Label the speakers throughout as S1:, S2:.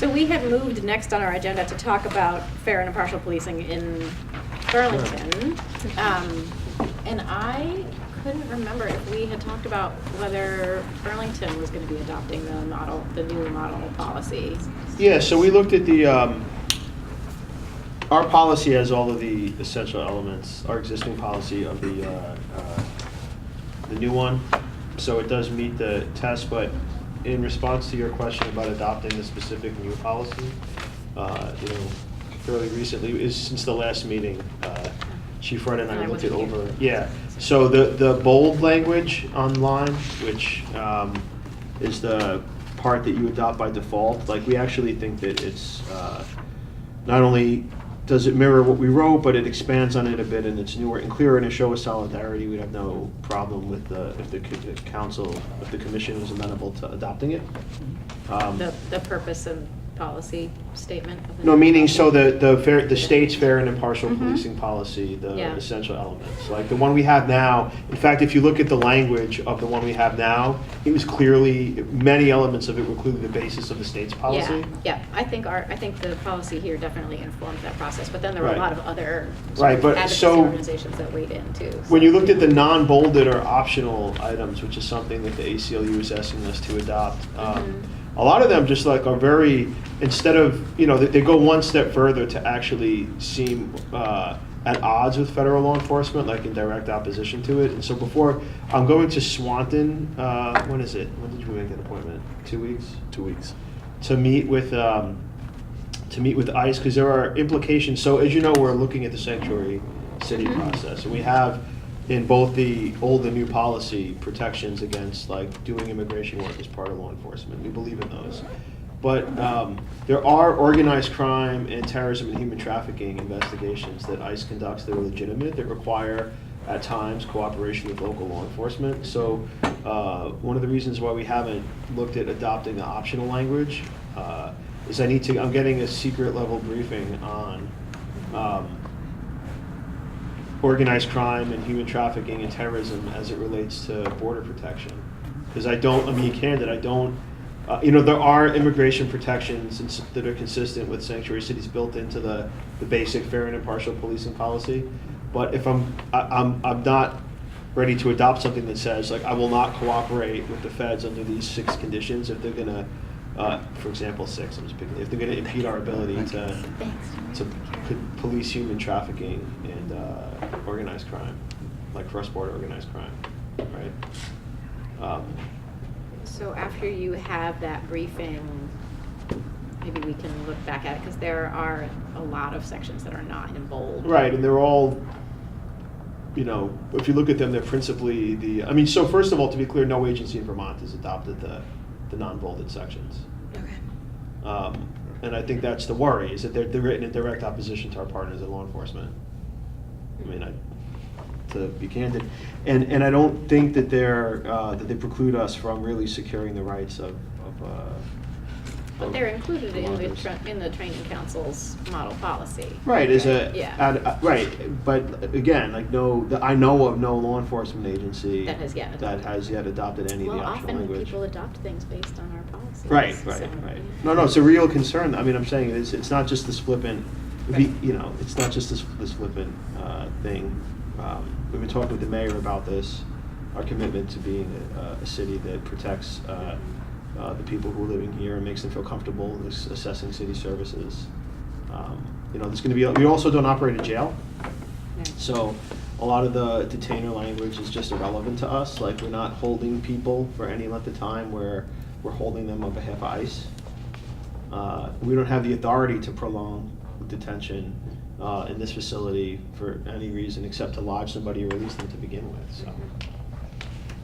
S1: So we had moved next on our agenda to talk about fair and impartial policing in Burlington. And I couldn't remember if we had talked about whether Burlington was going to be adopting the new model policy.
S2: Yeah, so we looked at the, our policy has all of the essential elements, our existing policy of the new one. So it does meet the test, but in response to your question about adopting the specific new policy, fairly recently, since the last meeting, Chief Wright and I looked it over. Yeah, so the bold language online, which is the part that you adopt by default, like we actually think that it's not only does it mirror what we wrote, but it expands on it a bit, and it's newer and clearer, and a show of solidarity. We'd have no problem with if the council, if the commission was amenable to adopting it.
S1: The purpose and policy statement of the
S2: No, meaning so the state's fair and impartial
S1: Mm-hmm.
S2: policing policy, the
S1: Yeah.
S2: essential elements. Like the one we have now, in fact, if you look at the language of the one we have now, it was clearly, many elements of it were clearly the basis of the state's policy.
S1: Yeah. I think the policy here definitely informed that process, but then there were
S2: Right.
S1: a lot of other
S2: Right, but
S1: advocacy
S2: so-
S1: organizations that weighed in too.
S2: When you looked at the non-bolded or optional items, which is something that the ACLU is asking us to adopt, a lot of them just like are very, instead of, they go one step further to actually seem at odds with federal law enforcement, like in direct opposition to it. And so before, I'm going to Swanton, when is it? When did we make an appointment? 2 weeks? 2 weeks. To meet with ICE, because there are implications. So as you know, we're looking at the sanctuary city process, and we have in both the old and new policy protections against like doing immigration work as part of law enforcement. We believe in those. But there are organized crime and terrorism and human trafficking investigations that ICE conducts that are legitimate, that require at times cooperation with local law enforcement. So one of the reasons why we haven't looked at adopting the optional language is I'm getting a secret level briefing on organized crime and human trafficking and terrorism as it relates to border protection. Because there are immigration protections that are consistent with sanctuary cities built into the basic fair and impartial policing policy. But if I'm not ready to adopt something that says, like, I will not cooperate with the feds under these 6 conditions if they're gonna, for example, 6, I'm just picking, if they're gonna impede our ability to police human trafficking and organized crime, like cross-border organized crime, right?
S1: So after you have that briefing, maybe we can look back at it, because there are a lot of sections that are not in bold.
S2: Right, and they're all, if you look at them, they're principally so first of all, to be clear, no agency in Vermont has adopted the non-bolded sections.
S1: Okay.
S2: And I think that's the worry, is that they're written in direct opposition to our partners in law enforcement. To be candid, and I don't think that that they preclude us from really securing the rights of
S1: But they're included in the training council's model policy.
S2: Right,
S1: Yeah.
S2: right, but again, like I know of no law enforcement agency
S1: That has yet
S2: adopted any of the optional
S1: often
S2: language.
S1: people adopt things based on our policies.
S2: Right.
S1: So,
S2: No, it's a real concern. I'm saying it's not just this flippant,
S1: Right.
S2: it's not just this flippant thing. We've been talking with the mayor about this, our commitment to being a city that protects the people who are living here and makes them feel comfortable assessing city services. There's going to be. We also don't operate a jail, so a lot of the detainer language is just irrelevant to us. Like, we're not holding people for any length of time where we're holding them on behalf of ICE. We don't have the authority to prolong detention in this facility for any reason except to lodge somebody or release them to begin with. So.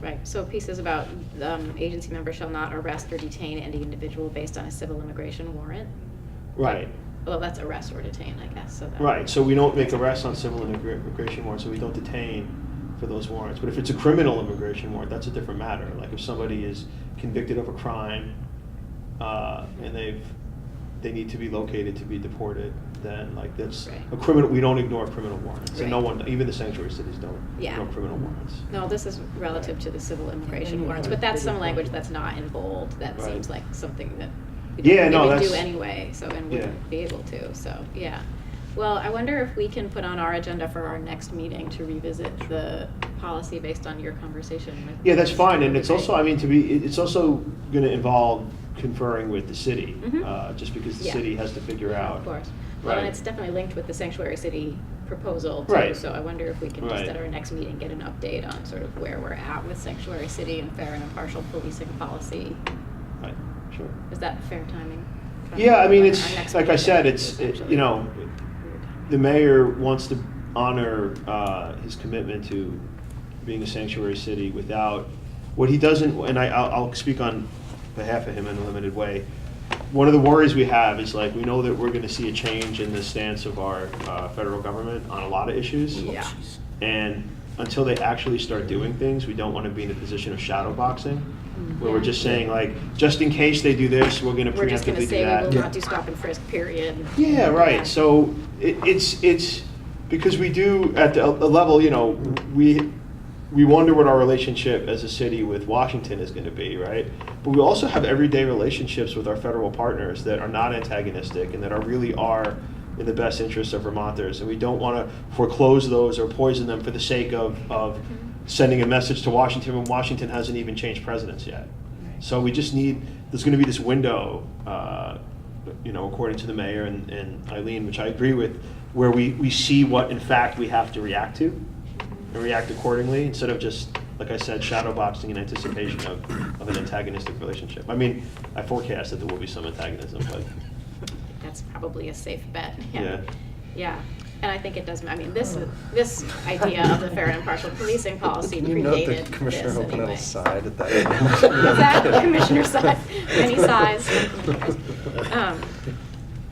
S1: Right, so pieces about agency members shall not arrest or detain any individual based on a civil immigration warrant.
S2: Right.
S1: Well, that's arrest or detain, I guess. So
S2: Right, so we don't make arrests on civil immigration warrants, so we don't detain for those warrants. But if it's a criminal immigration warrant, that's a different matter. Like if somebody is convicted of a crime and they need to be located to be deported, then like that's
S1: right.
S2: a criminal. We don't ignore criminal warrants,
S1: right.
S2: and no one, even the sanctuary cities, don't
S1: yeah.
S2: ignore criminal warrants.
S1: No, this is relative to the civil immigration warrants, but that's some language that's not in bold. That
S2: right.
S1: seems like something that we
S2: Yeah,
S1: don't
S2: no,
S1: really do
S2: that's-
S1: anyway, so, and
S2: Yeah.
S1: wouldn't be able to, so, yeah. Well, I wonder if we can put on our agenda for our next meeting to revisit the policy based on your conversation with.
S2: Yeah, that's fine, and
S1: That'd be
S2: it's also,
S1: great.
S2: I mean, it's also gonna involve conferring with the city,
S1: Mhm.
S2: just because the
S1: Yeah.
S2: city has to figure out.
S1: Of course. Well, and
S2: Right.
S1: it's definitely linked with the sanctuary city proposal too,
S2: Right.
S1: so I wonder if we can just
S2: Right.
S1: at our next meeting get an update on sort of where we're at with sanctuary city and fair and impartial policing policy.
S2: Right, sure.
S1: Is that fair timing?
S2: Yeah, I mean,
S1: Our
S2: it's,
S1: next
S2: like I
S1: meeting
S2: said,
S1: is
S2: it's,
S1: essentially
S2: you know,
S1: weird
S2: the
S1: timing.
S2: mayor wants to honor his commitment to being a sanctuary city without, what he doesn't, and I'll speak on behalf of him in a limited way. One of the worries we have is like, we know that we're gonna see a change in the stance of our federal government on a lot of issues.
S1: Yeah.
S2: And until they actually start doing things, we don't wanna be in a position of shadow boxing, where we're
S1: Yeah.
S2: just saying like, just in case they do this, we're gonna
S1: We're just gonna
S2: preemptively do
S1: say we will
S2: that.
S1: not do stop and frisk, period.
S2: Yeah,
S1: Yeah.
S2: right, so it's, because we do, at the level, you know, we wonder what our relationship as a city with Washington is gonna be, right? But we also have everyday relationships with our federal partners that are not antagonistic and that really are in the best interests of Vermonters. And we don't wanna foreclose those or poison them for the sake of sending a message to Washington when Washington hasn't even changed presidents yet. So we just need, there's gonna be this window, you know, according to the mayor and Eileen, which I agree with, where we see what in fact we have to react to and react accordingly, instead of just, like I said, shadow boxing in anticipation of an antagonistic relationship. I mean, I forecast that there will be some antagonism, but
S1: That's probably a safe bet.
S2: yeah.
S1: Yeah, and I think it does, I mean, this idea of the fair and impartial policing policy
S3: Can you note
S1: predated
S3: that Commissioner
S1: this anyway.
S3: O'Connell sighed at that?
S1: Exactly, Commissioner size, many size.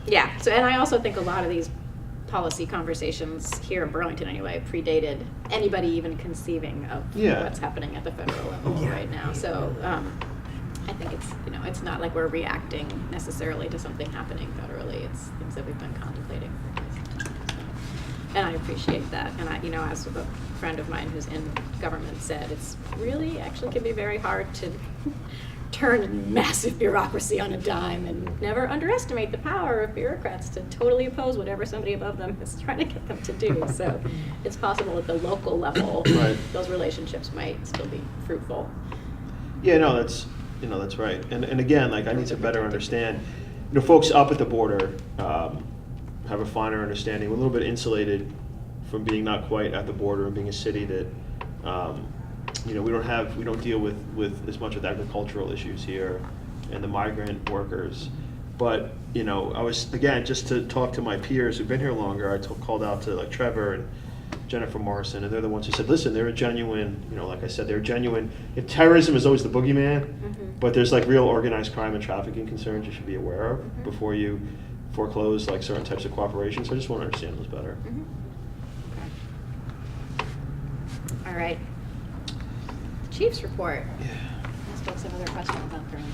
S1: Yeah, so, and I also think a lot of these policy conversations here in Burlington anyway predated anybody even conceiving of
S2: Yeah.
S1: what's happening at the federal level right now. So I think it's, you know, it's not like we're reacting necessarily to something happening federally. It's things that we've been contemplating for quite some time. So. And I appreciate that. And I, you know, as a friend of mine who's in government said, it's really actually can be very hard to turn massive bureaucracy on a dime, and never underestimate the power of bureaucrats to totally oppose whatever somebody above them is trying to get them to do. So it's possible at the local level,
S2: Right.
S1: those relationships might still be fruitful.
S2: Yeah, no, that's right. And again, like, I need to better understand, you know, folks up at the border have a finer understanding. We're a little bit insulated from being not quite at the border and being a city that, you know, we don't deal with as much with agricultural issues here and the migrant workers. But, you know, I was, again, just to talk to my peers who've been here longer, I called out to like Trevor and Jennifer Morrison, and they're the ones who said, listen, they're a genuine, you know, like I said, they're genuine. If terrorism is always the boogeyman, but there's like real organized crime and trafficking concerns you should be aware of before you foreclose like certain types of cooperation. So I just want to understand those better.
S1: Okay. All right. Chief's report. Unless folks have other questions, I'll throw in.